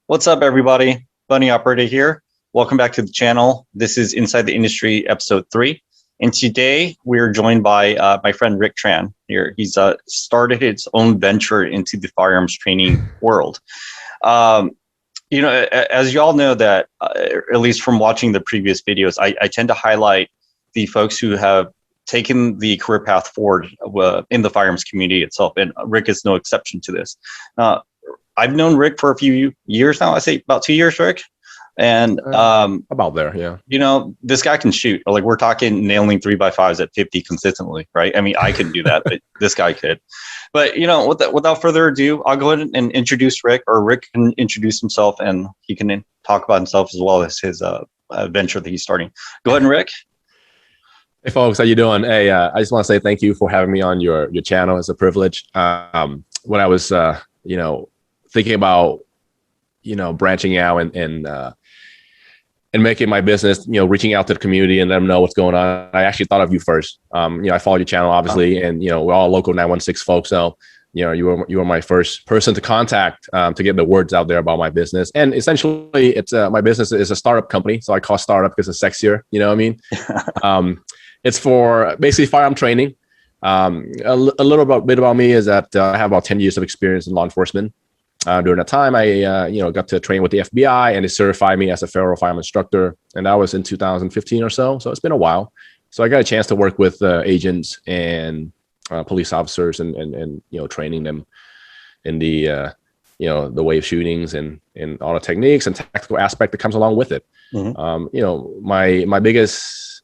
What's up, everybody? Bunny Operator here. Welcome back to the channel. This is Inside the Industry, episode 3. And today we're joined by my friend Rick Tran here. He's started his own venture into the firearms training world. As you all know that, at least from watching the previous videos, I tend to highlight the folks who have taken the career path forward in the firearms community itself. And Rick is no exception to this. I've known Rick for a few years now. I say about 2 years, Rick. And about there, yeah. This guy can shoot. Like, we're talking nailing 3x5s at 50 consistently, right? I mean, I couldn't do that, but this guy could. But without further ado, I'll go ahead and introduce Rick, or Rick can introduce himself, and he can talk about himself as well as his venture that he's starting. Go ahead, and Rick. Hey, folks, how you doing? Hey, I just want to say thank you for having me on your channel. It's a privilege. When I was, thinking about, branching out and making my business, reaching out to the community and let them know what's going on, I actually thought of you first. I followed your channel, obviously, and, we're all local 916 folks. So, you were my first person to contact to get the words out there about my business. And essentially, it's my business is a startup company. So I call startup because it's sexier. You know what I mean? It's for basically firearm training. A little bit about me is that I have about 10 years of experience in law enforcement. During that time, I got to train with the FBI, and they certified me as a federal firearm instructor, and that was in 2015 or so. So it's been a while. So I got a chance to work with agents and police officers and training them in the way of shootings and all the techniques and tactical aspect that comes along with it. Mm-hmm. My biggest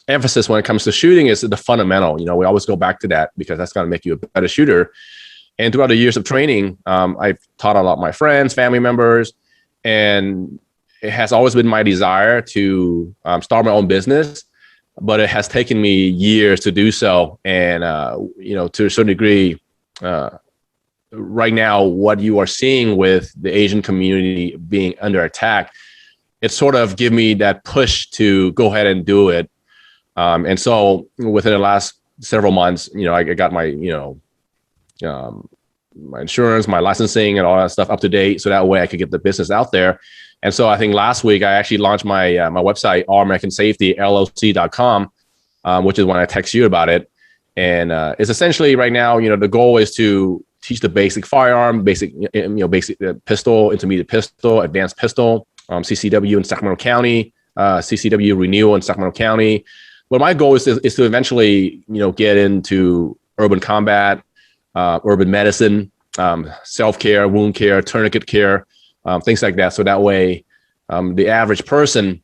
emphasis when it comes to shooting is the fundamental. We always go back to that because that's going to make you a better shooter. And throughout the years of training, I've taught a lot of my friends, family members, and it has always been my desire to start my own business, but it has taken me years to do so. And, to a certain degree, right now, what you are seeing with the Asian community being under attack, it sort of give me that push to go ahead and do it. And so within the last several months, I got my insurance, my licensing, and all that stuff up to date, so that way I could get the business out there. And so I think last week I actually launched my my website, all-american-safety-llc.com, which is when I text you about it. And it's essentially right now, the goal is to teach the basic firearm, basic pistol, intermediate pistol, advanced pistol, CCW in Sacramento County, CCW renewal in Sacramento County. But my goal is to eventually, get into urban combat, urban medicine, self-care, wound care, tourniquet care, things like that. So that way, the average person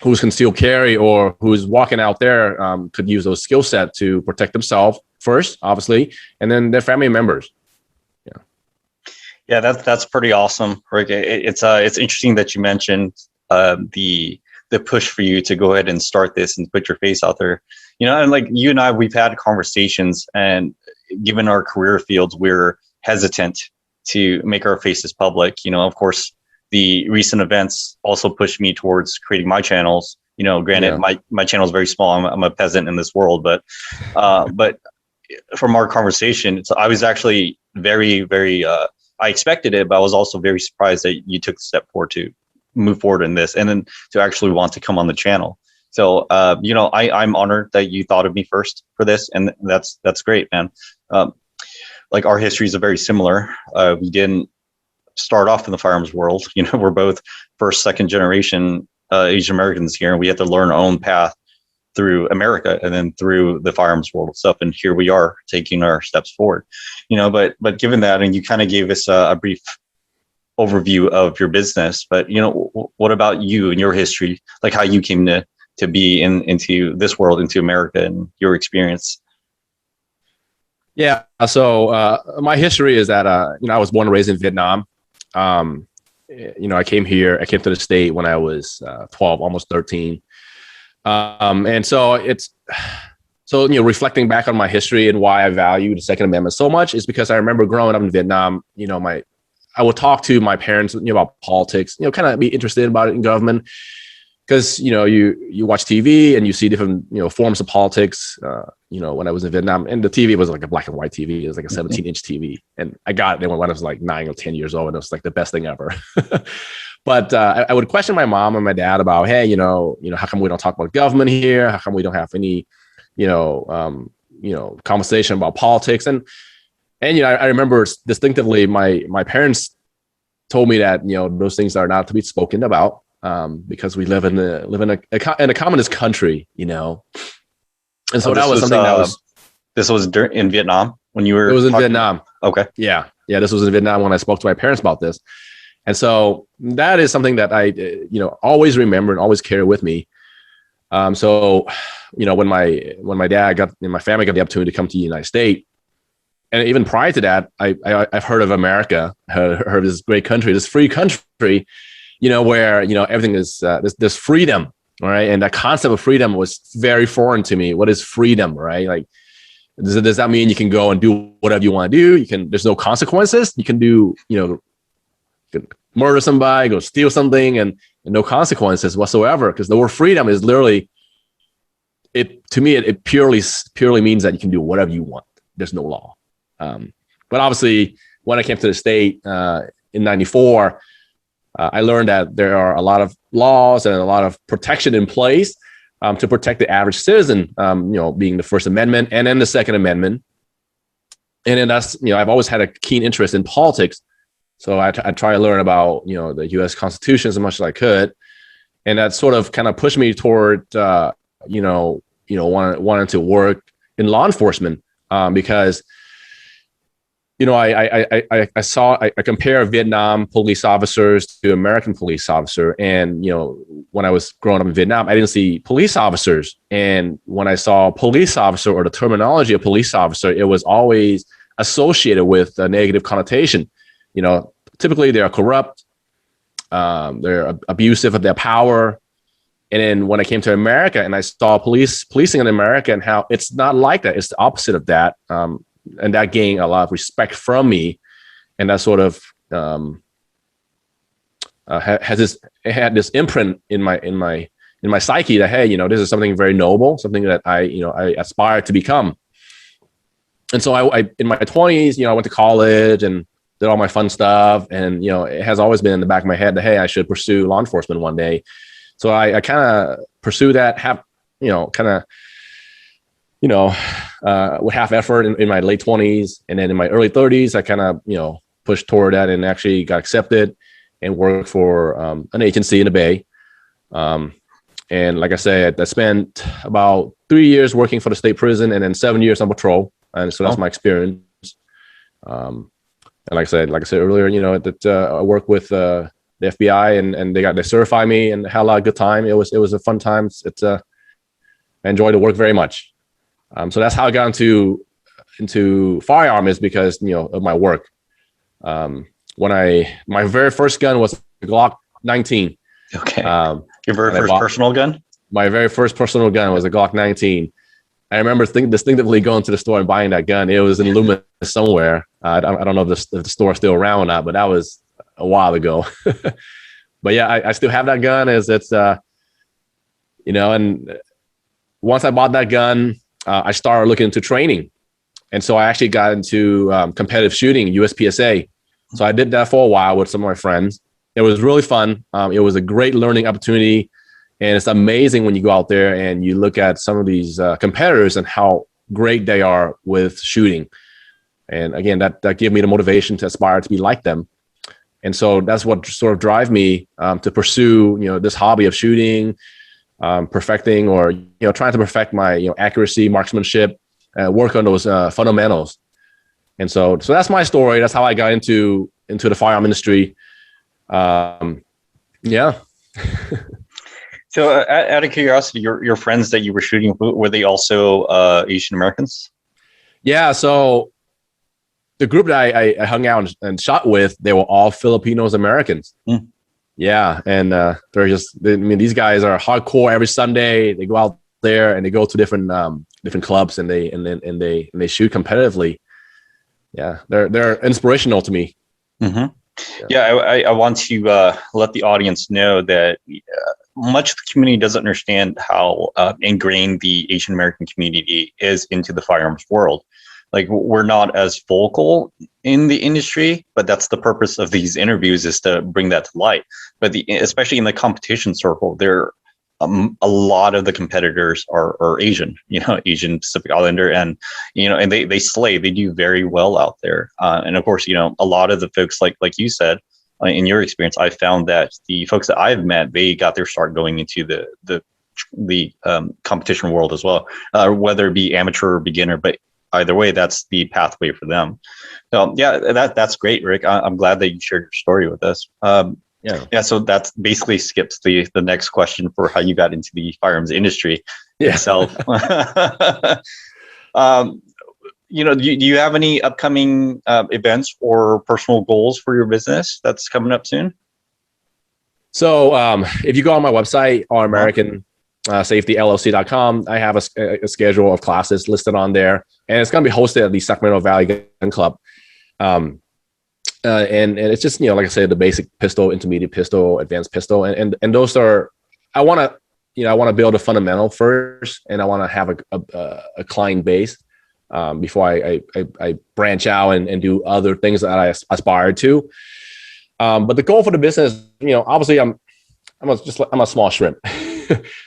who's concealed carry or who's walking out there could use those skill set to protect themselves first, obviously, and then their family members. Yeah, that's pretty awesome, Rick. It's interesting that you mentioned the push for you to go ahead and start this and put your face out there. And like you and I, we've had conversations, and given our career fields, we're hesitant to make our faces public. Of course, the recent events also pushed me towards creating my channels. Granted, my channel is very small. I'm a peasant in this world, but from our conversation, I was actually very, very, I expected it, but I was also very surprised that you took the step forward to move forward in this, and then to actually want to come on the channel. So, I'm honored that you thought of me first for this, and that's great, man. Like, our histories are very similar. We didn't start off in the firearms world. We're both first, second generation Asian Americans here, and we had to learn our own path through America and then through the firearms world stuff. And here we are taking our steps forward. But given that, and you kind of gave us a brief overview of your business, but what about you and your history, like how you came to be into this world, into America, and your experience? Yeah. So my history is that, I was born and raised in Vietnam. I came to the state when I was 12, almost 13. And so reflecting back on my history and why I value the Second Amendment so much is because I remember growing up in Vietnam, I would talk to my parents, about politics, kind of be interested about it in government. because you watch TV and you see different forms of politics. When I was in Vietnam, and the TV was like a black and white TV. It was like a 17-inch TV, and I got it when I was like 9 or 10 years old, and it was like the best thing ever. But I would question my mom and my dad about, hey, how come we don't talk about government here? How come we don't have any, conversation about politics? And I remember distinctively my parents told me that those things are not to be spoken about. Because we live in a communist country, and so that was something that was. This was in Vietnam when you were. It was in Vietnam. Okay. Yeah. This was in Vietnam when I spoke to my parents about this, and so that is something that I, always remember and always carry with me. So, when my dad my family got the opportunity to come to the United States, and even prior to that, I've heard of America, heard of this great country, this free country. Where, everything is, there's freedom, right? And that concept of freedom was very foreign to me. What is freedom, right? Like, does that mean you can go and do whatever you want to do? There's no consequences. You can do, you can murder somebody, go steal something and no consequences whatsoever. Because the word freedom is literally, to me, it purely means that you can do whatever you want. There's no law. But obviously when I came to the state, in 94, I learned that there are a lot of laws and a lot of protection in place to protect the average citizen, being the First Amendment and then the Second Amendment. And then that's, I've always had a keen interest in politics. So I try to learn about, the U.S. Constitution as much as I could. And that sort of kind of pushed me toward, wanting to work in law enforcement because I compare Vietnam police officers to American police officer. And, when I was growing up in Vietnam, I didn't see police officers. And when I saw police officer or the terminology of police officer, it was always associated with a negative connotation. Typically they're corrupt, they're abusive of their power. And then when I came to America and I saw policing in America and how it's not like that, it's the opposite of that. And that gained a lot of respect from me, and that sort of had this imprint in my psyche that, hey, this is something very noble, something that I aspire to become. And so I in my 20s, I went to college and did all my fun stuff, and it has always been in the back of my head that, hey, I should pursue law enforcement one day. So I kind of pursue that, with half effort in my late 20s. And then in my early 30s, I kind of, pushed toward that and actually got accepted and worked for an agency in the Bay. And like I said, I spent about 3 years working for the state prison and then 7 years on patrol. And so that's my experience. And like I said earlier, I work with the FBI and they certified me and had a lot of good time. It was a fun time. I enjoyed the work very much. So that's how I got into firearm, is because of my work. My very first gun was a Glock 19. Okay. Your very first personal gun? My very first personal gun was a Glock 19. I remember distinctively going to the store and buying that gun. It was in Loomis somewhere. I don't know if the store is still around or not, but that was a while ago. But yeah, I still have that gun. And once I bought that gun, I started looking into training. And so I actually got into competitive shooting, USPSA. So I did that for a while with some of my friends. It was really fun. It was a great learning opportunity. And it's amazing when you go out there and you look at some of these competitors and how great they are with shooting. And again, that gave me the motivation to aspire to be like them. And so that's what sort of drive me to pursue, this hobby of shooting, perfecting, or trying to perfect my accuracy, marksmanship, work on those fundamentals. And so that's my story. That's how I got into the firearm industry. Yeah. So out of curiosity, your friends that you were shooting, were they also Asian Americans? Yeah. So the group that I hung out and shot with, they were all Filipinos Americans. Mm. Yeah. And these guys are hardcore. Every Sunday they go out there and they go to different clubs and they shoot competitively. Yeah. They're inspirational to me. Mm-hmm. Yeah. I want to let the audience know that much of the community doesn't understand how ingrained the Asian American community is into the firearms world. Like, we're not as vocal in the industry, but that's the purpose of these interviews, is to bring that to light. But especially in the competition circle, there a lot of the competitors are Asian, Asian Pacific Islander, and and they slay. They do very well out there. And of course, a lot of the folks, like you said, in your experience, I found that the folks that I've met, they got their start going into the competition world as well, whether it be amateur or beginner, but either way, that's the pathway for them. So yeah, that's great, Rick. I'm glad that you shared your story with us. Yeah. So that basically skips the next question for how you got into the firearms industry itself. Do you have any upcoming events or personal goals for your business that's coming up soon? So if you go on my website, allamericans.safety.llc.com, I have a schedule of classes listed on there, and it's going to be hosted at the Sacramento Valley Gun Club. And it's just, like I said, the basic pistol, intermediate pistol, advanced pistol. And those are, I want to build a fundamental first, and I want to have a client base before I branch out and do other things that I aspire to. But the goal for the business, obviously I'm a small shrimp.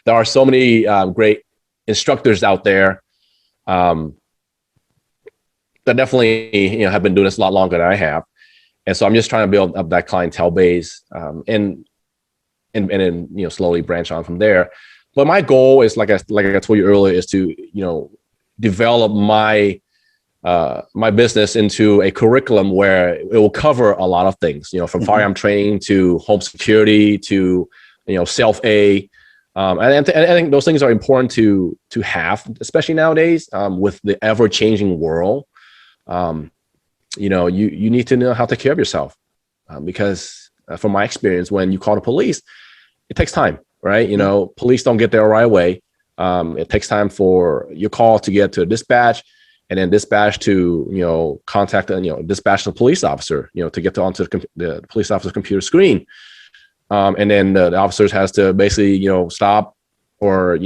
There are so many great instructors out there that definitely, have been doing this a lot longer than I have. And so I'm just trying to build up that clientele base and then, slowly branch on from there. But my goal is, like I told you earlier, is to, develop my business into a curriculum where it will cover a lot of things, from firearm training to home security to, self-A. And I think those things are important to have, especially nowadays with the ever-changing world. You need to know how to take care of yourself because from my experience, when you call the police, it takes time, right? Police don't get there right away. It takes time for your call to get to a dispatch, and then dispatch to, contact, dispatch the police officer, to get onto the police officer's computer screen. And then the officers has to basically, stop or,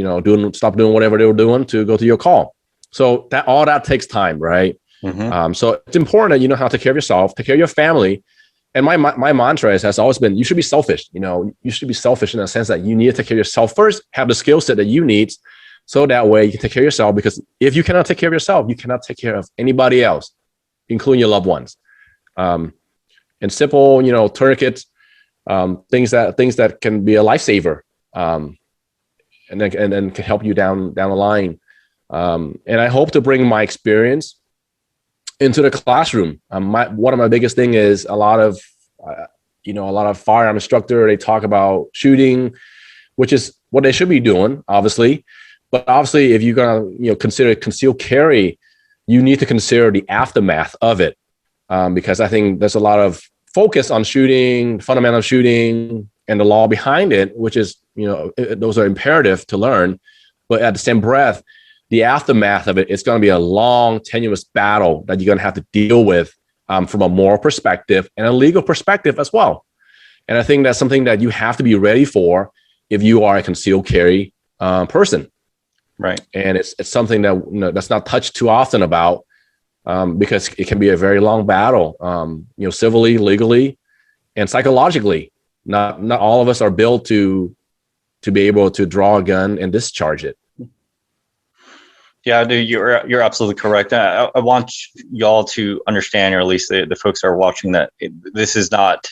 stop doing whatever they were doing to go to your call. So all that takes time, right? So it's important that you know how to take care of yourself, take care of your family. And my mantra has always been, you should be selfish. You should be selfish in the sense that you need to take care of yourself first, have the skill set that you need. So that way you can take care of yourself, because if you cannot take care of yourself, you cannot take care of anybody else, including your loved ones. And simple, tourniquets, things that can be a lifesaver, and then can help you down the line. And I hope to bring my experience into the classroom. One of my biggest thing is a lot of firearm instructor, they talk about shooting, which is what they should be doing, obviously. But obviously, if you're gonna consider concealed carry, you need to consider the aftermath of it, because I think there's a lot of focus on shooting, fundamental shooting, and the law behind it, which is those are imperative to learn. But at the same breath, the aftermath of it, it's going to be a long, tenuous battle that you're going to have to deal with from a moral perspective and a legal perspective as well. And I think that's something that you have to be ready for if you are a concealed carry person. Right. And it's something that that's not touched too often about, because it can be a very long battle, civilly, legally, and psychologically. Not all of us are built to be able to draw a gun and discharge it. Yeah, dude, you're absolutely correct. I want y'all to understand, or at least the folks that are watching, that this is not.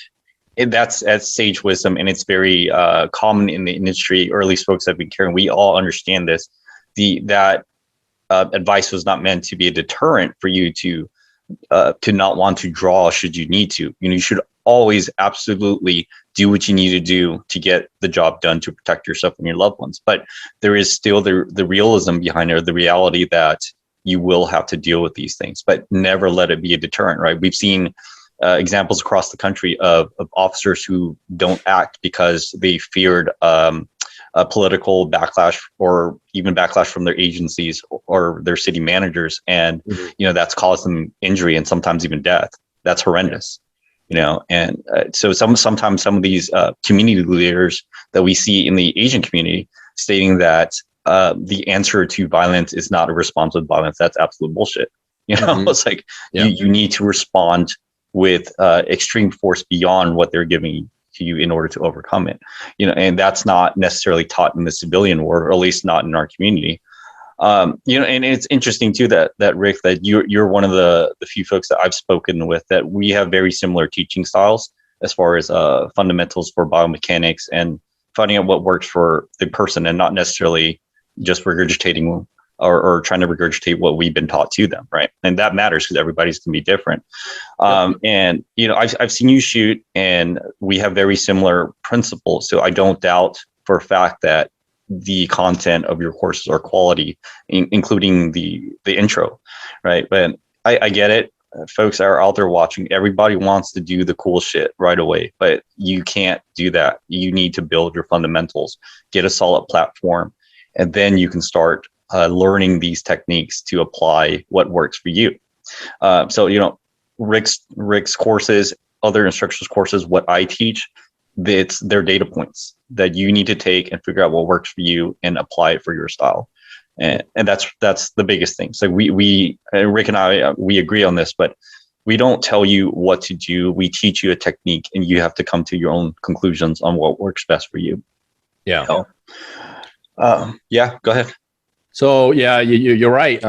That's sage wisdom, and it's very common in the industry, or at least folks that have been carrying. We all understand this. That advice was not meant to be a deterrent for you to not want to draw should you need to. You should always absolutely do what you need to do to get the job done to protect yourself and your loved ones. But there is still the realism behind it, or the reality that you will have to deal with these things, but never let it be a deterrent, right? We've seen examples across the country of officers who don't act because they feared a political backlash, or even backlash from their agencies or their city managers. And, that's caused them injury and sometimes even death. That's horrendous. And so sometimes some of these community leaders that we see in the Asian community stating that the answer to violence is not a response with violence. That's absolute bullshit. It's like you need to respond with extreme force beyond what they're giving to you in order to overcome it. And that's not necessarily taught in the civilian world, or at least not in our community. And it's interesting too that Rick, that you're one of the few folks that I've spoken with that we have very similar teaching styles as far as fundamentals for biomechanics and finding out what works for the person, and not necessarily just regurgitating or trying to regurgitate what we've been taught to them, right? And that matters because everybody's can be different. And I've seen you shoot, and we have very similar principles. So I don't doubt for a fact that the content of your courses are quality, including the intro, right? But I get it. Folks that are out there watching, everybody wants to do the cool shit right away, but you can't do that. You need to build your fundamentals, get a solid platform, and then you can start learning these techniques to apply what works for you. So Rick's courses, other instructors' courses, what I teach, they're data points that you need to take and figure out what works for you and apply it for your style. And that's the biggest thing. So we Rick and I, we agree on this, but we don't tell you what to do. We teach you a technique, and you have to come to your own conclusions on what works best for you. Yeah. So, yeah, go ahead. So yeah, you're right.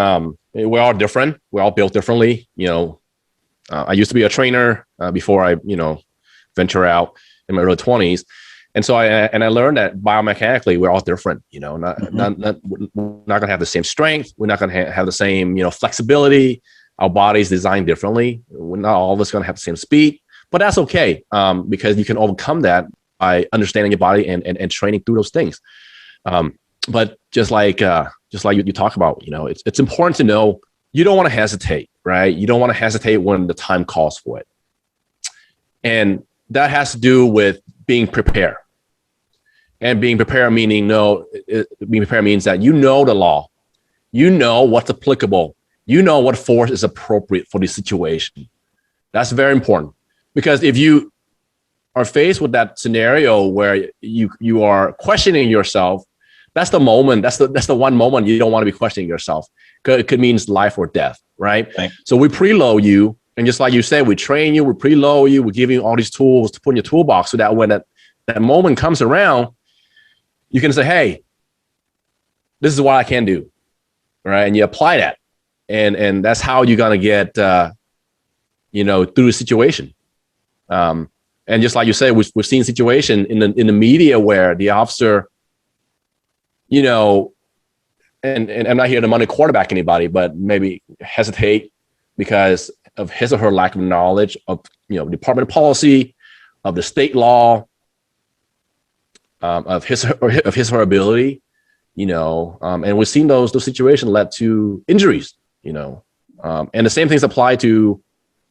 We're all different. We're all built differently. I used to be a trainer before I, venture out in my early 20s. And so I learned that biomechanically, we're all different, we're not going to have the same strength. We're not going to have the same, flexibility. Our body's designed differently. We're not all of us going to have the same speed, but that's okay. Because you can overcome that by understanding your body and training through those things. But just like you talk about, it's important to know you don't want to hesitate, right? You don't want to hesitate when the time calls for it. And that has to do with being prepared. And being prepared meaning being prepared means that the law, what's applicable, what force is appropriate for the situation. That's very important, because if you are faced with that scenario where you are questioning yourself, that's the moment. That's the one moment you don't want to be questioning yourself. It could mean life or death, right? Thanks. So we preload you, and just like you said, we train you, we preload you, we give you all these tools to put in your toolbox, so that when that moment comes around, you can say, "Hey, this is what I can do," right? And you apply that, and that's how you're gonna get, through the situation. And just like you said, we've seen situation in the media where the officer, and I'm not here to money quarterback anybody, but maybe hesitate because of his or her lack of knowledge of, department policy, of the state law, of his or her ability, and we've seen those situations led to injuries, and the same things apply to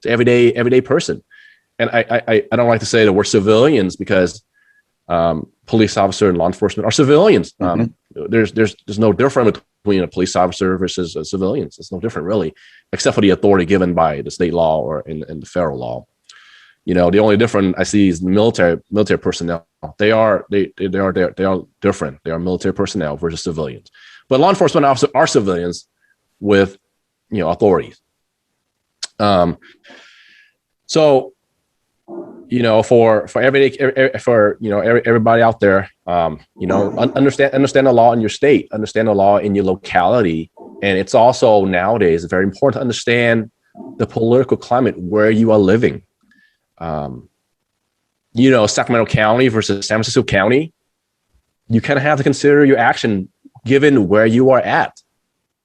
everyday person. And I don't like to say that we're civilians, because police officer and law enforcement are civilians. There's no difference between a police officer versus civilians. It's no different, really, except for the authority given by the state law or in the federal law. The only difference I see is military personnel. They are different. They are military personnel versus civilians. But law enforcement officers are civilians with authorities. So for everybody out there, understand the law in your state, understand the law in your locality, and it's also nowadays very important to understand the political climate where you are living. Sacramento County versus San Francisco County, you kind of have to consider your action given where you are at.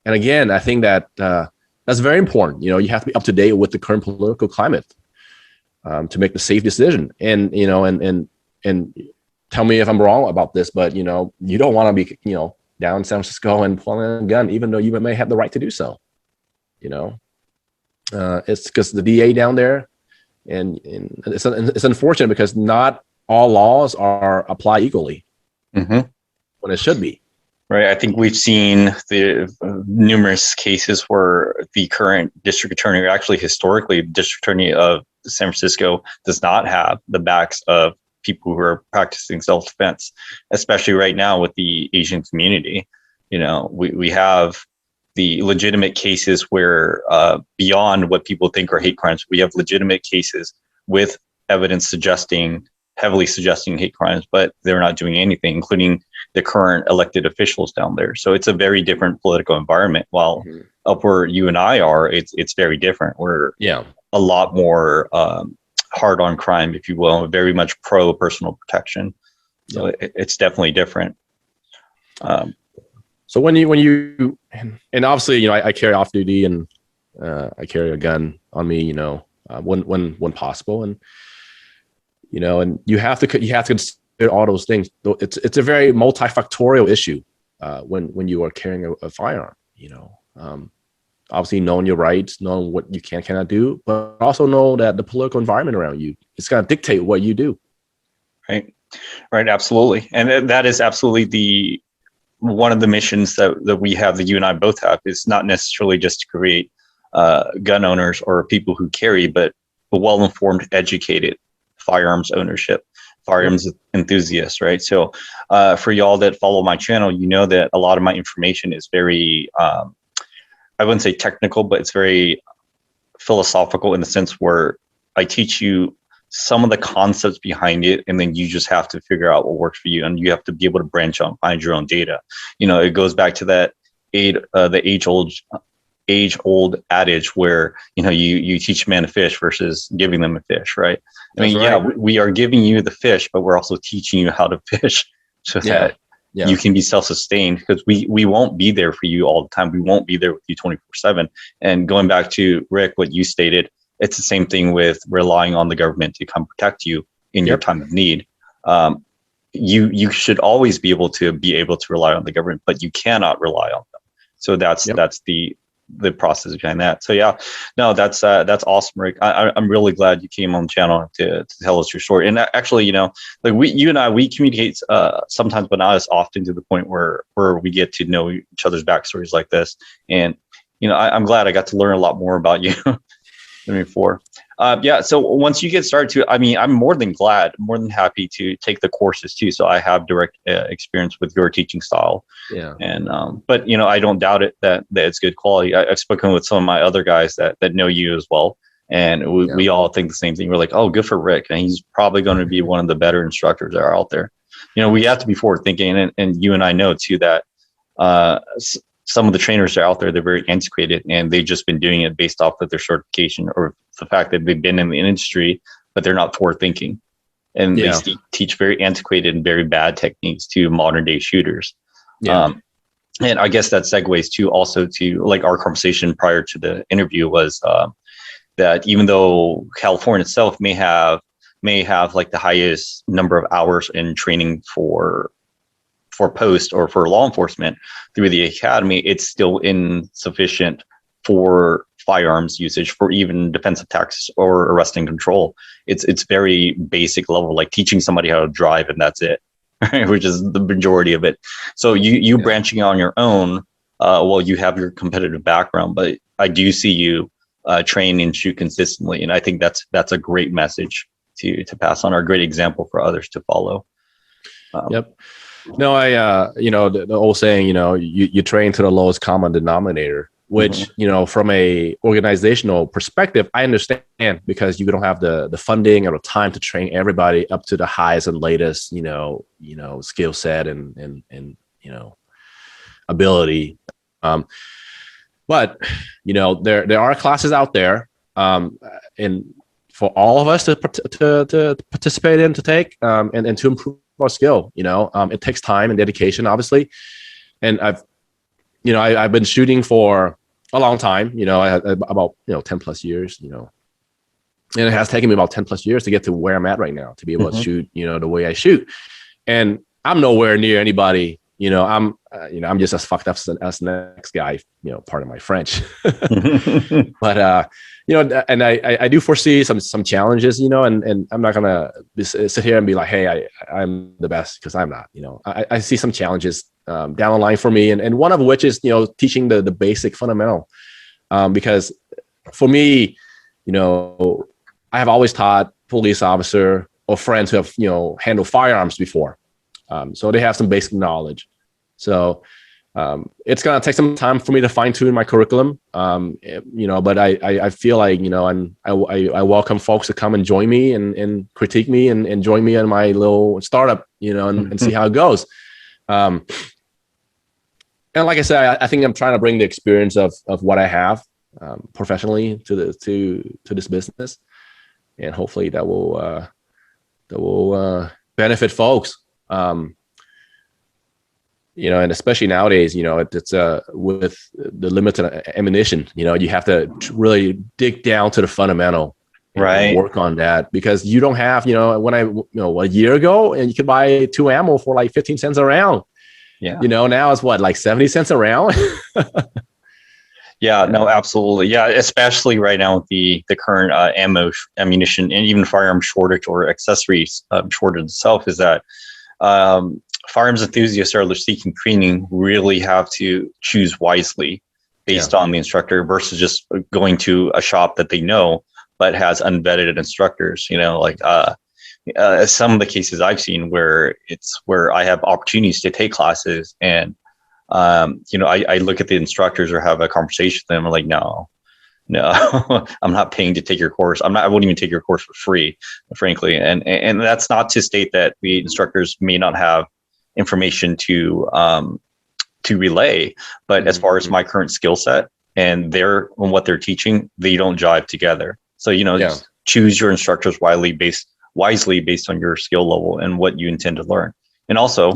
And again, I think that that's very important. You have to be up to date with the current political climate to make the safe decision. And and tell me if I'm wrong about this, but you don't want to be down in San Francisco and pulling a gun, even though you may have the right to do so. It's because the DA down there. And it's unfortunate because not all laws are applied equally when it should be. Right. I think we've seen the numerous cases where the current district attorney, or actually historically, the district attorney of San Francisco does not have the backs of people who are practicing self-defense, especially right now with the Asian community. We have the legitimate cases where beyond what people think are hate crimes, we have legitimate cases with evidence heavily suggesting hate crimes, but they're not doing anything, including the current elected officials down there. So it's a very different political environment. While up where you and I are, it's very different. We're a lot more hard on crime, if you will, very much pro personal protection. So it's definitely different. So when you and obviously, I carry off duty and I carry a gun on me, when possible, and and you have to consider all those things. It's a very multifactorial issue when you are carrying a firearm. Obviously knowing your rights, knowing what you cannot do, but also know that the political environment around you is going to dictate what you do. Right, absolutely, and that is absolutely one of the missions that we have, that you and I both have, is not necessarily just to create gun owners or people who carry, but a well-informed, educated firearms ownership, firearms enthusiasts, right? So for y'all that follow my channel, you know that a lot of my information is very, I wouldn't say technical, but it's very philosophical in the sense where I teach you some of the concepts behind it, and then you just have to figure out what works for you, and you have to be able to branch out and find your own data. It goes back to that the age-old adage where you teach a man to fish versus giving them a fish, right? We are giving you the fish, but we're also teaching you how to fish so that you can be self-sustained, because we won't be there for you all the time. We won't be there with you 24/7. And going back to Rick, what you stated, it's the same thing with relying on the government to come protect you in your time of need. You should always be able to rely on the government, but you cannot rely on them. So that's the process behind that. So that's awesome, Rick. I'm really glad you came on the channel to tell us your story. And actually, you and I, we communicate sometimes, but not as often, to the point where we get to know each other's backstories like this. And I'm glad I got to learn a lot more about you than before. So once you get started I'm more than happy to take the courses too. So I have direct experience with your teaching style. And but I don't doubt it that it's good quality. I've spoken with some of my other guys that know you as well, and we all think the same thing. We're like, oh, good for Rick, and he's probably going to be one of the better instructors that are out there. We have to be forward thinking, and you and I know too that some of the trainers are out there, they're very antiquated, and they've just been doing it based off of their certification or the fact that they've been in the industry, but they're not forward thinking. And they teach very antiquated and very bad techniques to modern day shooters. And I guess that segues to like our conversation prior to the interview was that even though California itself may have like the highest number of hours in training for post or for law enforcement through the academy, it's still insufficient for firearms usage, for even defensive tactics or arrest and control. It's very basic level, like teaching somebody how to drive, and that's it, which is the majority of it. So you branching out on your own, you have your competitive background, but I do see you train and shoot consistently, and I think that's a great message to pass on, or a great example for others to follow. No, the old saying, you train to the lowest common denominator, which, from a organizational perspective, I understand, because you don't have the funding or the time to train everybody up to the highest and latest, skill set and ability. But, there are classes out there, and for all of us to participate in, to take, and to improve our skill. It takes time and dedication, obviously. And I've been shooting for a long time, about 10 plus years, and it has taken me about 10 plus years to get to where I'm at right now, to be able to shoot, the way I shoot. And I'm nowhere near anybody, I'm just as fucked up as the next guy, pardon my French. But and I do foresee some challenges, and I'm not gonna sit here and be like, hey, I'm the best, because I'm not. I see some challenges down the line for me, and one of which is teaching the basic fundamental, because for me, I have always taught police officer or friends who have handled firearms before, so they have some basic knowledge. So it's going to take some time for me to fine tune my curriculum, but I feel like, I welcome folks to come and join me and critique me and join me in my little startup, and see how it goes. And like I said, I think I'm trying to bring the experience of what I have professionally to this business, and hopefully that will benefit folks. And especially nowadays, it's with the limited ammunition, you have to really dig down to the fundamental, right? Work on that, because you don't have, when a year ago, and you could buy 2 ammo for like 15 cents a round. Yeah. Now it's what, like 70 cents a round? Yeah, no, absolutely. Yeah, especially right now with the current ammunition, and even firearm shortage or accessories shortage itself, is that firearms enthusiasts are seeking training really have to choose wisely based on the instructor versus just going to a shop that they know but has unvetted instructors. Some of the cases I've seen where I have opportunities to take classes, and I look at the instructors or have a conversation with them. I'm like, no, I'm not paying to take your course. I won't even take your course for free, frankly. And that's not to state that the instructors may not have information to relay, but as far as my current skill set and what they're teaching, they don't jive together. So just choose your instructors wisely based on your skill level and what you intend to learn. And also,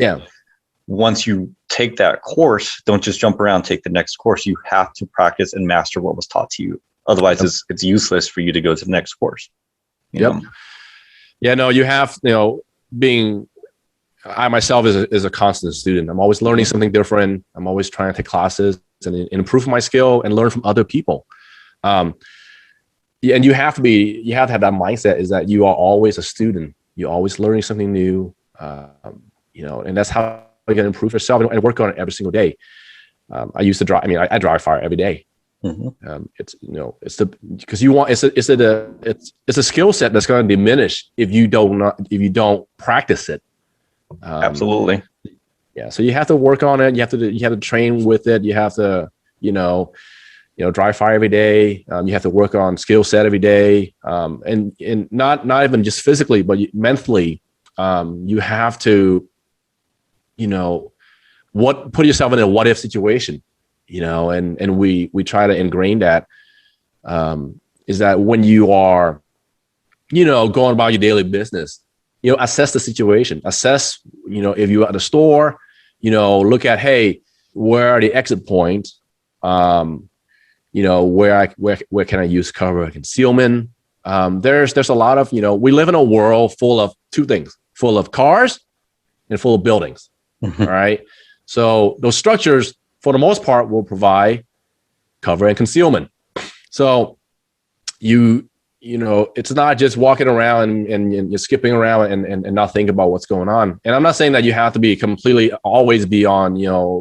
once you take that course, don't just jump around, take the next course. You have to practice and master what was taught to you. Otherwise, it's useless for you to go to the next course. Yeah, no, you have, being, I myself is a constant student. I'm always learning something different. I'm always trying to take classes and improve my skill and learn from other people. And you have to have that mindset, is that you are always a student. You're always learning something new, and that's how you can improve yourself and work on it every single day. I used to drive. I drive fire every day. Mm-hmm. It's a skill set that's going to diminish if you don't practice it. Absolutely. Yeah. So you have to work on it. You have to train with it. You have to, dry fire every day. You have to work on skill set every day. And not even just physically, but mentally, you have to, put yourself in a what if situation, and we try to ingrain that, is that when you are, going about your daily business, assess the situation, if you're at the store, look at, hey, where are the exit points? Where can I use cover and concealment? There's a lot of, we live in a world full of two things, full of cars and full of buildings. Mm-hmm. All right. So those structures, for the most part, will provide cover and concealment. So it's not just walking around and you're skipping around and not think about what's going on. And I'm not saying that you have to be always be on,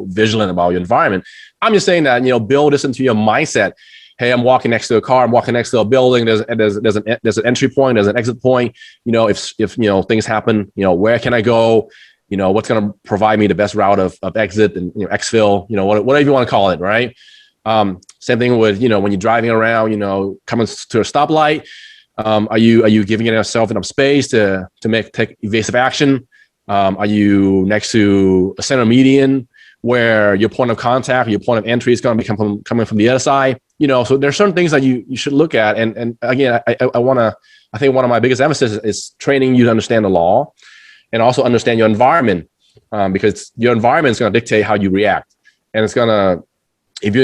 vigilant about your environment. I'm just saying that, build this into your mindset. Hey, I'm walking next to a car. I'm walking next to a building. There's an entry point. There's an exit point. If things happen, where can I go? What's going to provide me the best route of exit and, exfil, whatever you want to call it. Right. Same thing with, when you're driving around, coming to a stoplight, are you giving yourself enough space to take evasive action? Are you next to a center median where your point of contact, or your point of entry is going to be coming from the other side? So there's certain things that you should look at. And again, I think one of my biggest emphasis is training you to understand the law and also understand your environment, because your environment is going to dictate how you react. And it's going to, if you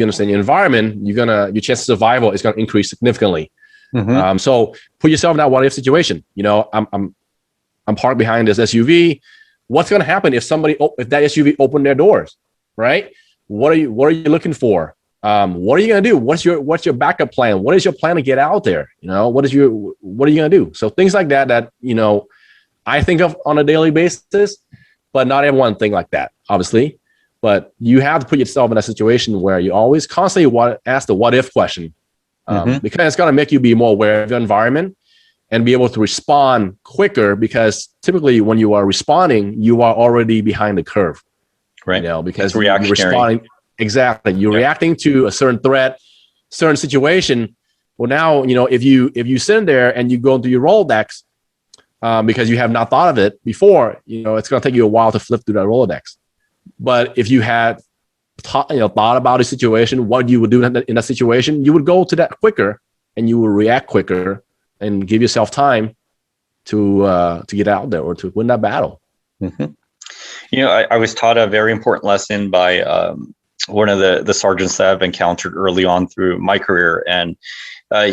understand your environment, your chance of survival is going to increase significantly. Mm-hmm. So put yourself in that what if situation. I'm parked behind this SUV. What's going to happen if that SUV opened their doors, right? What are you looking for? What are you going to do? What's your backup plan? What is your plan to get out there? What are you going to do? So things like that, I think of on a daily basis, but not everyone think like that, obviously. But you have to put yourself in a situation where you always constantly ask the what if question, because it's going to make you be more aware of your environment and be able to respond quicker, because typically when you are responding, you are already behind the curve, right? Because you're responding. Exactly. You're reacting to a certain threat, certain situation. Well, now, if you sit there and you go into your Rolodex, because you have not thought of it before, it's going to take you a while to flip through that Rolodex. But if you had thought about a situation, what you would do in that situation, you would go to that quicker and you will react quicker and give yourself time to get out there or to win that battle. I was taught a very important lesson by one of the sergeants that I've encountered early on through my career. And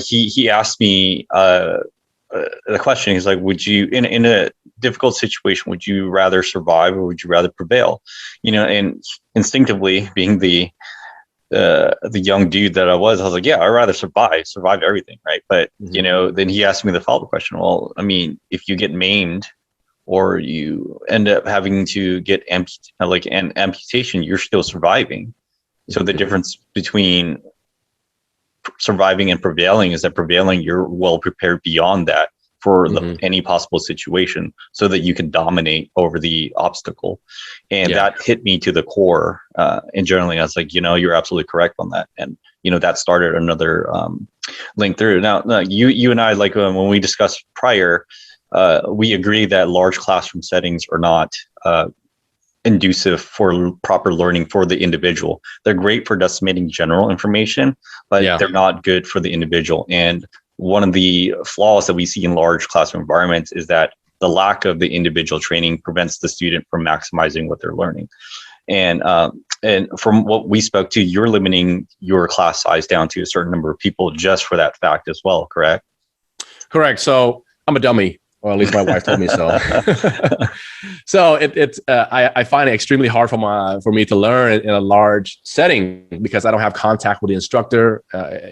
he asked me the question. He's like, would you, in a difficult situation, would you rather survive or would you rather prevail? And instinctively, being the young dude that I was like, yeah, I'd rather survive everything, right? But then he asked me the follow-up question. Well, I mean, if you get maimed or you end up having to get an amputation, you're still surviving. So the difference between surviving and prevailing is that prevailing, you're well prepared beyond that for any possible situation so that you can dominate over the obstacle. And that hit me to the core. And generally, I was like, you're absolutely correct on that. And, that started another link through. Now, you and I, like when we discussed prior, we agree that large classroom settings are not inducive for proper learning for the individual. They're great for disseminating general information, but they're not good for the individual. And one of the flaws that we see in large classroom environments is that the lack of the individual training prevents the student from maximizing what they're learning. And from what we spoke to, you're limiting your class size down to a certain number of people just for that fact as well, correct? Correct. So I'm a dummy. Or at least my wife told me so. So I find it extremely hard for me to learn in a large setting because I don't have contact with the instructor. I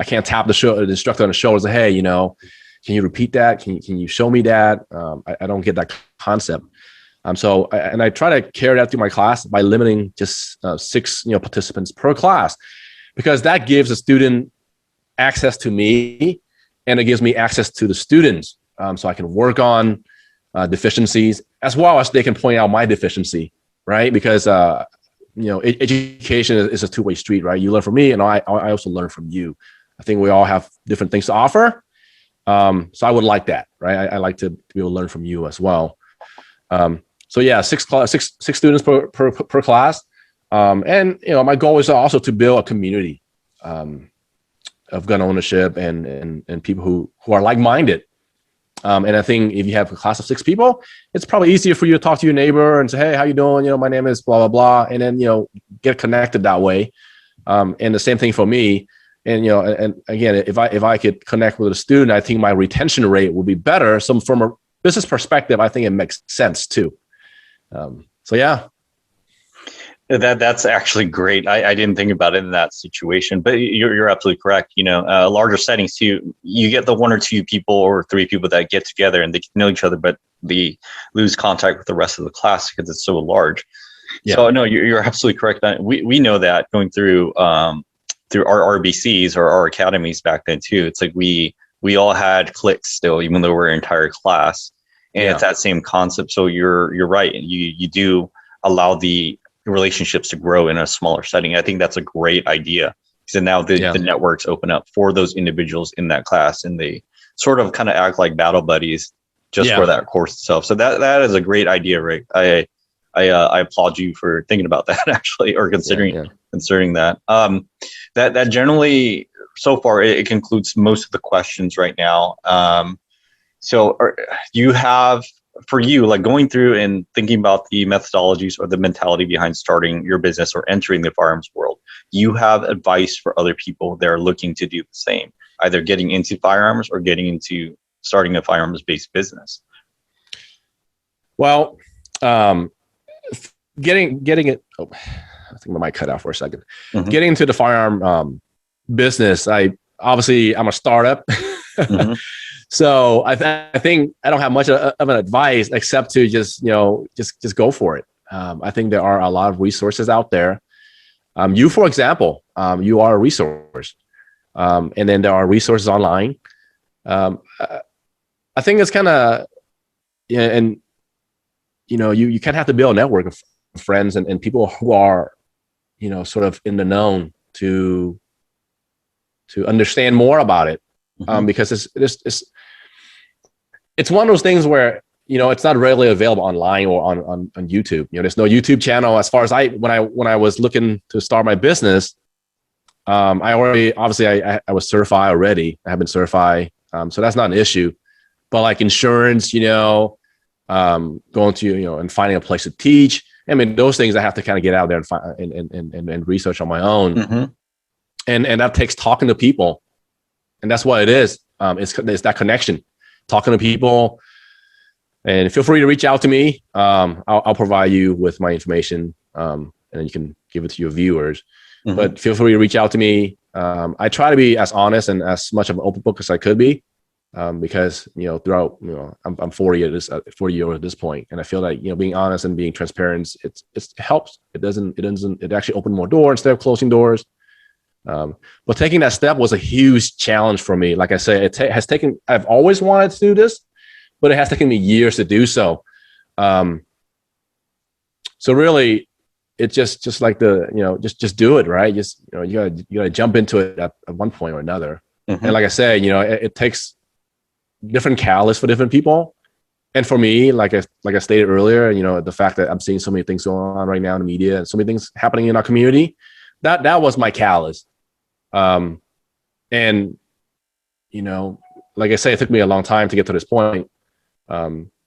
can't tap the instructor on the shoulder and say, hey, can you repeat that? Can you show me that? I don't get that concept. So I try to carry that through my class by limiting just 6 participants per class, because that gives a student access to me. And it gives me access to the students, so I can work on deficiencies as well as they can point out my deficiency, right? Because education is a two-way street, right? You learn from me, and I also learn from you. I think we all have different things to offer, so I would like that, right? I like to be able to learn from you as well. So yeah, six students per class, and my goal is also to build a community of gun ownership and people who are like-minded. And I think if you have a class of 6 people, it's probably easier for you to talk to your neighbor and say, hey, how you doing? My name is blah, blah, blah. And then, get connected that way. And the same thing for me. And, and again, if I could connect with a student, I think my retention rate will be better. So from a business perspective, I think it makes sense too. So yeah. That's actually great. I didn't think about it in that situation, but you're absolutely correct. Larger settings too, you get the 1 or 2 people or 3 people that get together and they know each other, but they lose contact with the rest of the class because it's so large. Yeah. So no, you're absolutely correct. We know that going through our RBCs or our academies back then too. It's like we all had cliques still, even though we're an entire class, and it's that same concept. So you're right, and you do allow the relationships to grow in a smaller setting. I think that's a great idea, because now the networks open up for those individuals in that class, and they sort of kind of act like battle buddies just for that course itself. So that is a great idea, Rick. I applaud you for thinking about that actually, or considering that. That generally, so far, it concludes most of the questions right now. So you have, for you, like going through and thinking about the methodologies or the mentality behind starting your business or entering the firearms world, you have advice for other people that are looking to do the same, either getting into firearms or getting into starting a firearms-based business? Well, getting it. I think my mic cut out for a second. Mm-hmm. Getting into the firearm business, I'm a startup. Mm-hmm. So I think I don't have much of an advice except to just go for it. I think there are a lot of resources out there. You, for example, you are a resource. And then there are resources online. I think it's kind of, and you kind of have to build a network of friends and people who are, sort of in the known to understand more about it. Mm-hmm. Because it's one of those things where, it's not readily available online or on YouTube. There's no YouTube channel. As far as when I was looking to start my business, I was certified already. I have been certified. So that's not an issue, but like insurance, going to, and finding a place to teach. I mean, those things I have to kind of get out there and find and research on my own. Mm-hmm. And that takes talking to people. And that's what it is. It's that connection, talking to people. And feel free to reach out to me. I'll provide you with my information, and then you can give it to your viewers. Mm-hmm. But feel free to reach out to me. I try to be as honest and as much of an open book as I could be, because throughout I'm 40 years at this point, and I feel like being honest and being transparent it helps. It actually opened more doors instead of closing doors. But taking that step was a huge challenge for me. Like I said, I've always wanted to do this, but it has taken me years to do so. So really, it's just like just do it, right? Just you gotta jump into it at one point or another. Mm-hmm. And like I said, it takes different catalysts for different people. And for me, like I stated earlier, the fact that I'm seeing so many things going on right now in the media and so many things happening in our community, that was my catalyst. And like I say, it took me a long time to get to this point.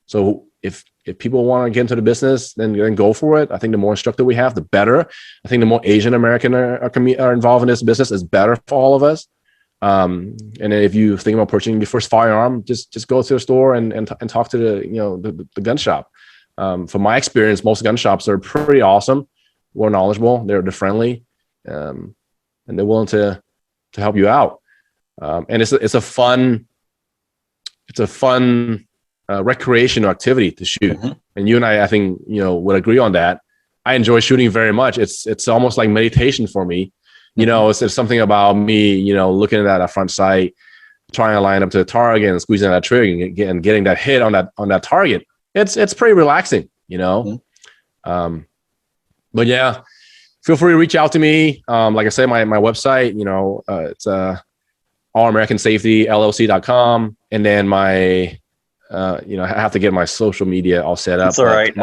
So if people want to get into the business, then go for it. I think the more instructor we have, the better. I think the more Asian American are involved in this business is better for all of us. And then if you think about purchasing your first firearm, just go to the store and talk to the gun shop. From my experience, most gun shops are pretty awesome. We're knowledgeable. They're friendly, and they're willing to help you out. And it's a fun recreational activity to shoot. Mm-hmm. And you and I think, would agree on that. I enjoy shooting very much. It's almost like meditation for me. Mm-hmm. It's something about me, looking at a front sight, trying to line up to the target and squeezing that trigger and getting that hit on that target. It's pretty relaxing, Mm-hmm. But yeah, feel free to reach out to me. Like I said, my website, it's allamericansafetyllc.com. And then my, I have to get my social media all set up. It's all right.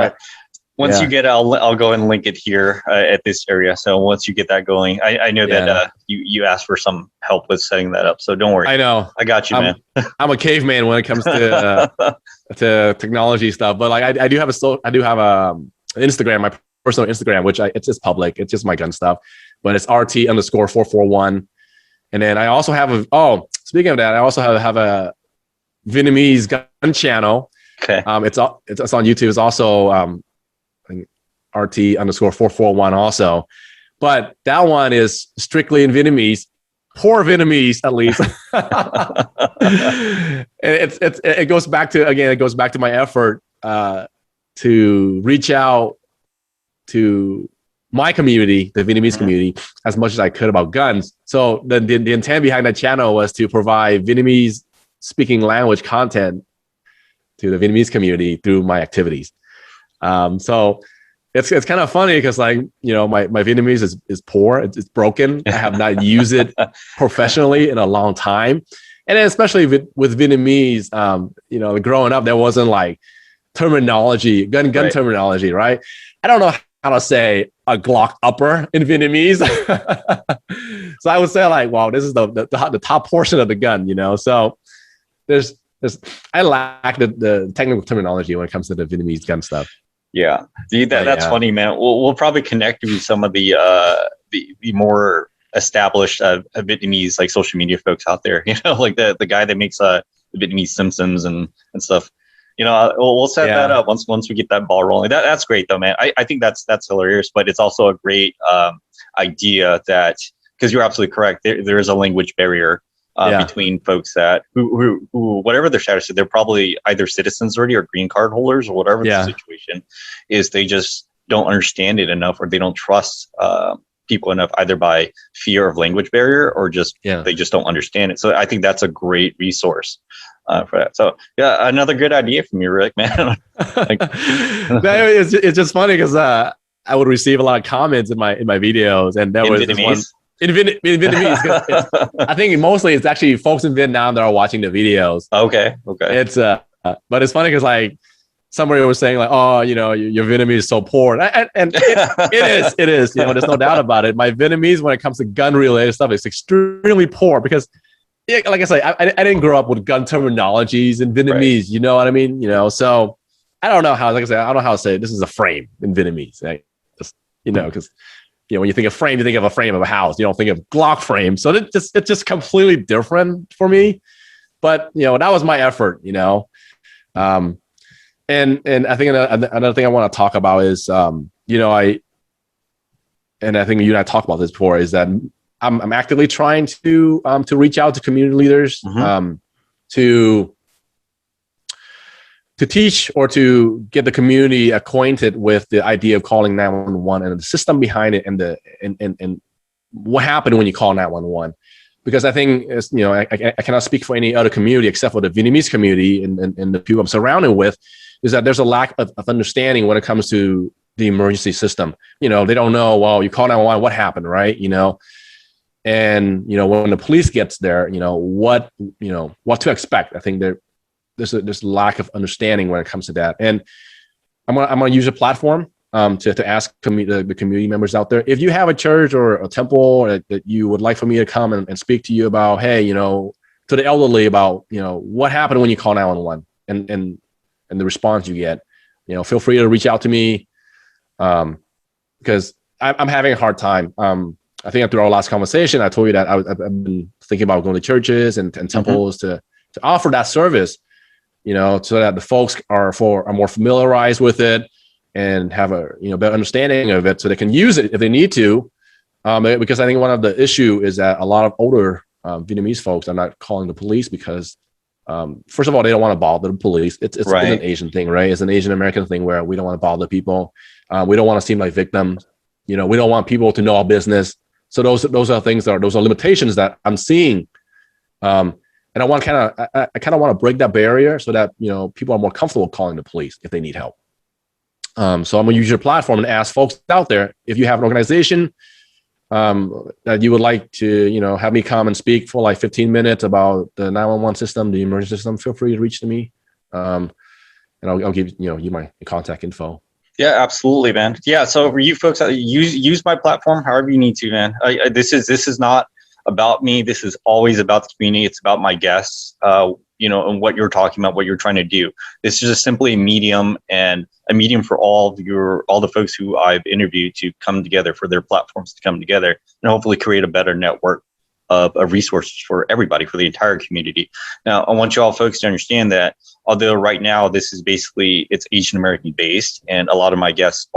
Once you get it, I'll go and link it here at this area. So once you get that going, I know that you asked for some help with setting that up. So don't worry. I know. I got you, man. I'm a caveman when it comes to to technology stuff. But like I do have an Instagram, my personal Instagram, which it's just public. It's just my gun stuff. But it's RT_441. And then I also have speaking of that, I also have a Vietnamese gun channel. Okay. It's on YouTube. It's also RT_441 also, but that one is strictly in Vietnamese, poor Vietnamese at least. It goes back to my effort to reach out to my community, the Vietnamese mm-hmm. community, as much as I could about guns. So the intent behind that channel was to provide Vietnamese speaking language content to the Vietnamese community through my activities. So it's kind of funny because my Vietnamese is poor. It's broken. I have not used it professionally in a long time. And then especially with Vietnamese, growing up, there wasn't like terminology, gun right. terminology, right? I don't know how to say a Glock upper in Vietnamese. So I would say like, wow, this is the top portion of the gun, So I lack the technical terminology when it comes to the Vietnamese gun stuff. Yeah, that's funny, man. We'll probably connect with some of the more established Vietnamese like social media folks out there. Like the guy that makes the Vietnamese Simpsons and stuff. we'll set that up once we get that ball rolling. That's great though, man. I think that's hilarious, but it's also a great idea that, because you're absolutely correct. There is a language barrier between folks that who whatever their status is, they're probably either citizens already or green card holders or whatever the situation is. They just don't understand it enough, or they don't trust people enough, either by fear of language barrier or just they just don't understand it. So I think that's a great resource for that. So another good idea from you, Rick, man. It's just funny because I would receive a lot of comments in my videos, and there was Vietnamese? This one in Vietnamese. I think mostly it's actually folks in Vietnam that are watching the videos. Okay. It's but it's funny because like somebody was saying like, oh, your Vietnamese is so poor, and it is. There's no doubt about it. My Vietnamese, when it comes to gun related stuff, is extremely poor because, like I say, I didn't grow up with gun terminologies in Vietnamese. Right. You know what I mean? So I don't know how. Like I said, I don't know how to say it. This is a frame in Vietnamese. Right? Just because when you think of frame, you think of a frame of a house. You don't think of Glock frame. So it's just completely different for me. But that was my effort. And I think another thing I want to talk about is, I think you and I talked about this before, is that I'm actively trying to reach out to community leaders, to teach or to get the community acquainted with the idea of calling 911 and the system behind it, and what happened when you call 911. Because I think, I cannot speak for any other community except for the Vietnamese community and the people I'm surrounded with, is that there's a lack of understanding when it comes to the emergency system. They don't know, well, you call 911, what happened, right? And, when the police gets there, what to expect. I think there's lack of understanding when it comes to that. And I'm going to use a platform to ask the community members out there, if you have a church or a temple that you would like for me to come and speak to you about, hey, to the elderly about, what happened when you call 911 and the response you get, feel free to reach out to me, because I'm having a hard time. I think after our last conversation, I told you that I've been thinking about going to churches and temples to offer that service, so that the folks are more familiarized with it and have a better understanding of it, so they can use it if they need to. Because I think one of the issue is that a lot of older Vietnamese folks are not calling the police because, first of all, they don't want to bother the police. It's an Asian thing, right? It's an Asian American thing where we don't want to bother people. We don't want to seem like victims. We don't want people to know our business. So those are things those are limitations that I'm seeing. And I want I kind of want to break that barrier so that people are more comfortable calling the police if they need help. So I'm gonna use your platform and ask folks out there, if you have an organization that you would like to, have me come and speak for like 15 minutes about the 911 system, the emergency system, feel free to reach to me. And I'll give you my contact info. Yeah, absolutely, man. Yeah. So for you folks, use my platform however you need to, man. This is not about me. This is always about the community. It's about my guests, and what you're talking about, what you're trying to do. This is just simply a medium, and a medium for all the folks who I've interviewed to come together, for their platforms to come together and hopefully create a better network of resources for everybody, for the entire community. Now, I want you all folks to understand that although right now this is basically, it's Asian American based, and a lot of my guests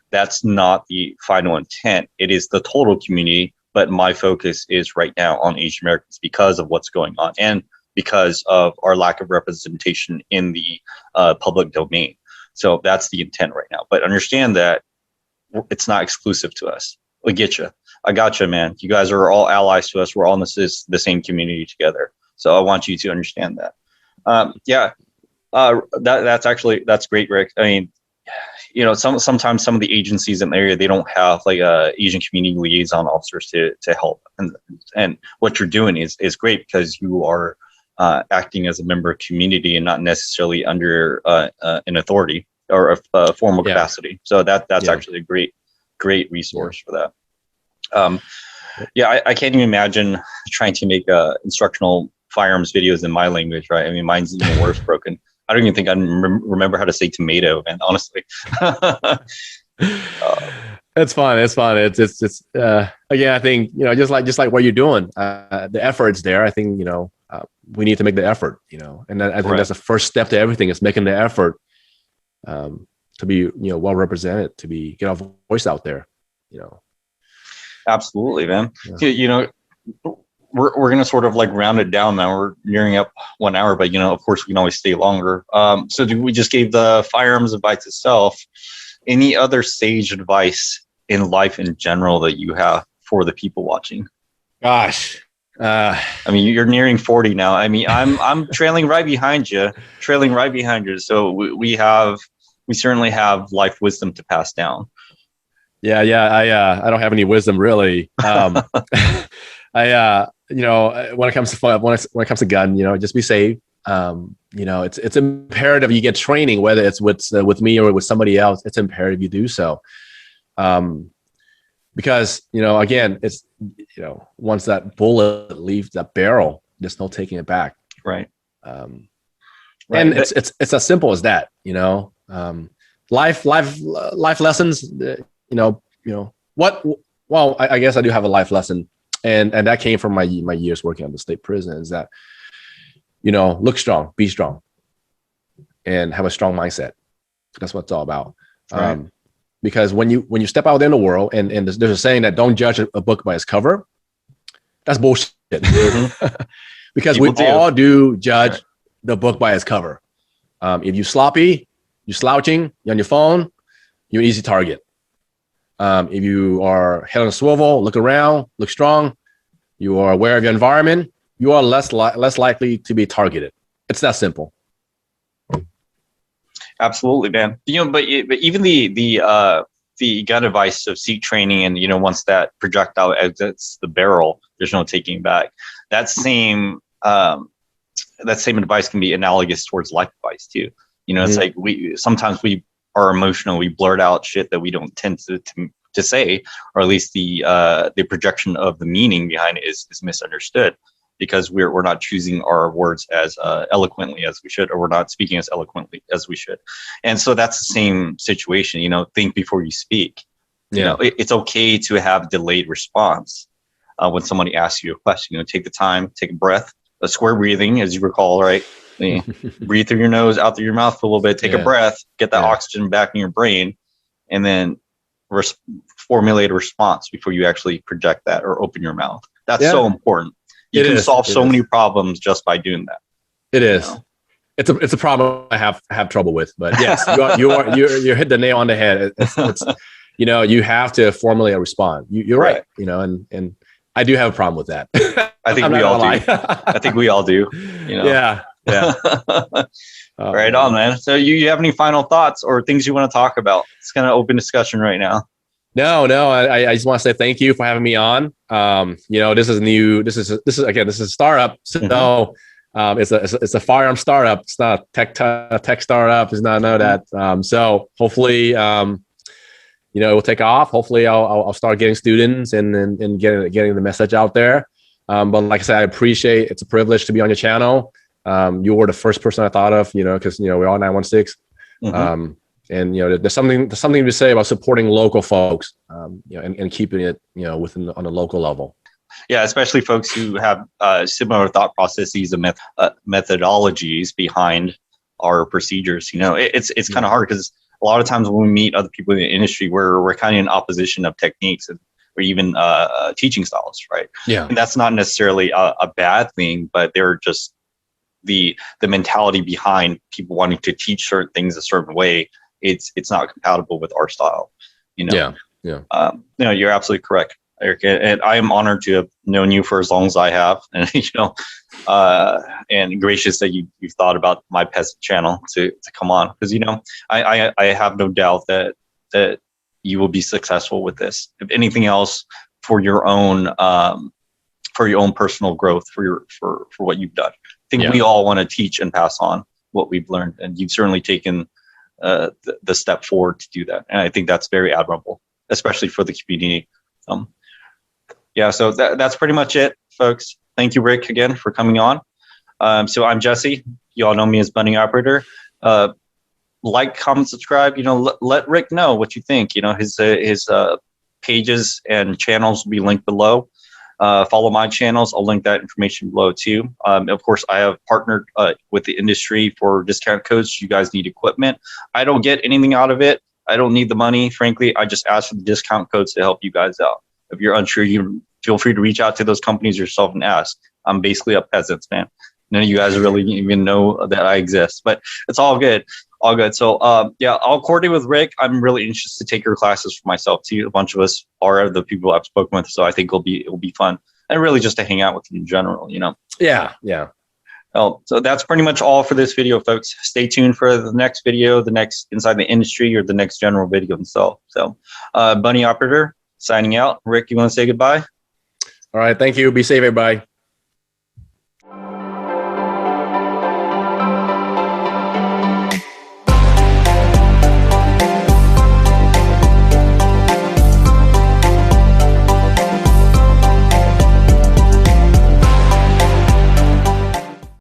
that's not the final intent. It is the total community, but my focus is right now on Asian Americans because of what's going on and because of our lack of representation in the public domain. So that's the intent right now. But understand that it's not exclusive to us. We get you. I got you, man. You guys are all allies to us. We're all in the same community together. So I want you to understand that. That's great, Rick. I mean, sometimes some of the agencies in the area, they don't have like Asian community liaison officers to help. And what you're doing is great, because you are acting as a member of community and not necessarily under an authority or a formal capacity. So that's actually a great resource for that. I can't even imagine trying to make instructional firearms videos in my language, right? I mean, mine's even worse broken. I don't even think I remember how to say tomato, man, honestly. It's fun. It's again, I think, just like what you're doing, the effort's there. I think, we need to make the effort, and I think that's the first step to everything, is making the effort to be, well represented, to get our voice out there, Absolutely, man. Yeah. We're going to sort of like round it down now. We're nearing up 1 hour, but of course we can always stay longer. So we just gave the firearms advice itself. Any other sage advice in life in general that you have for the people watching? Gosh. I mean, you're nearing 40 now. I mean, I'm trailing right behind you. So we certainly have life wisdom to pass down. Yeah. I don't have any wisdom really. When it comes to gun, just be safe. It's imperative you get training, whether it's with me or with somebody else. It's imperative you do so. Because, again, it's, once that bullet leaves that barrel, there's no taking it back. Right. And it's as simple as that, life lessons, well, I guess I do have a life lesson, and that came from my years working at the state prison, is that, look strong, be strong, and have a strong mindset. That's what it's all about. Right. Because when you step out in the world, and there's a saying that don't judge a book by its cover, that's bullshit. Mm-hmm. Because people all do judge the book by its cover. If you're sloppy, you're slouching, you're on your phone, you're an easy target. If you are head on a swivel, look around, look strong, you are aware of your environment, you are less likely to be targeted. It's that simple. Absolutely, man. But even the gun advice of seek training, and once that projectile exits the barrel, there's no taking back. That same advice can be analogous towards life advice too. It's like sometimes we are emotional, we blurt out shit that we don't tend to say, or at least the projection of the meaning behind it is misunderstood, because we're not choosing our words as eloquently as we should, or we're not speaking as eloquently as we should. And so that's the same situation. Think before you speak. It's okay to have delayed response when somebody asks you a question. Take the time, take a breath, a square breathing, as you recall, right? Breathe through your nose, out through your mouth for a little bit, take a breath, get that oxygen back in your brain, and then formulate a response before you actually project that or open your mouth. That's so important. You can solve so many problems just by doing that. It is. It's a problem I have trouble with, but yes, you hit the nail on the head. It's you have to formulate a response. You're right. And I do have a problem with that. I think we all do. I think we all do. Yeah. Right on, man. So you have any final thoughts or things you want to talk about? It's kind of open discussion right now. No. I just want to say thank you for having me on. This is new. This is a startup. So it's a firearm startup. It's not a tech startup. It's not that. So hopefully, it will take off. Hopefully, I'll start getting students and getting the message out there. But like I said, I appreciate. It's a privilege to be on your channel. You were the first person I thought of. Because we're all 916. Mm-hmm. And there's something to say about supporting local folks, and keeping it, on a local level. Yeah, especially folks who have similar thought processes and methodologies behind our procedures. It's kind of hard because a lot of times when we meet other people in the industry, we're kind of in opposition of techniques or even teaching styles, right? Yeah, and that's not necessarily a bad thing, but they're just the mentality behind people wanting to teach certain things a certain way. It's not compatible with our style, Yeah. You're absolutely correct, Eric, and I am honored to have known you for as long as I have, and and gracious that you've thought about my pet channel to come on, because I have no doubt that you will be successful with this. If anything else, for your own personal growth, for what you've done. I think we all want to teach and pass on what we've learned, and you've certainly taken the step forward to do that, and I think that's very admirable, especially for the community. So that's pretty much it, folks. Thank you, Rick, again for coming on. So I'm Jesse. You all know me as Bunny Operator. Like, comment, subscribe. Let Rick know what you think. His pages and channels will be linked below. Follow my channels. I'll link that information below too. Of course, I have partnered with the industry for discount codes. You guys need equipment. I don't get anything out of it. I don't need the money. Frankly, I just ask for the discount codes to help you guys out. If you're unsure, you feel free to reach out to those companies yourself and ask. I'm basically a peasant, man. None of you guys really even know that I exist, but it's all good. All good. So yeah, I'll coordinate with Rick. I'm really interested to take your classes for myself too. A bunch of us are the people I've spoken with, so I think it'll be fun and really just to hang out with you in general, you know. Yeah. Oh, so that's pretty much all for this video, folks. Stay tuned for the next video, the next Inside the Industry, or the next general video itself. So, Bunny Operator signing out. Rick, you want to say goodbye? All right. Thank you. Be safe, everybody.